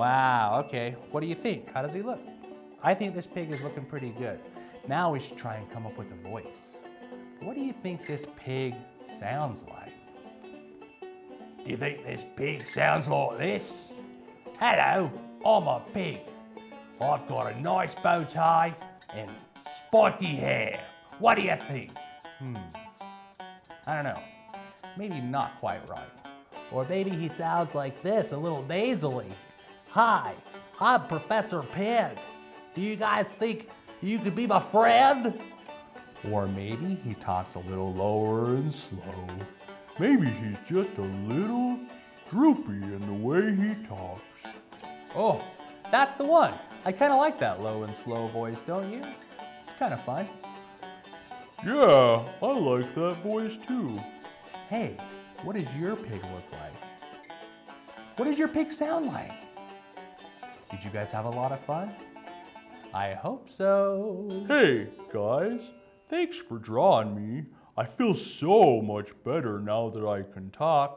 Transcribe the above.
Wow, okay. What do you think? How does he look? I think this pig is looking pretty good. Now we should try and come up with a voice. What do you think this pig sounds like? Do you think this pig sounds like this? Hello, I'm a pig. I've got a nice bow tie and spiky hair. What do you think? I don't know. Maybe not quite right. Or maybe he sounds like this, a little nasally. Hi, I'm Professor Pig. Do you guys think you could be my friend? Or maybe he talks a little lower and slow. Maybe he's just a little droopy in the way he talks. Oh, that's the one. I kind of like that low and slow voice, don't you? It's kind of fun. Yeah, I like that voice too. Hey, what does your pig look like? What does your pig sound like? Did you guys have a lot of fun? I hope so. Hey, guys, thanks for drawing me. I feel so much better now that I can talk.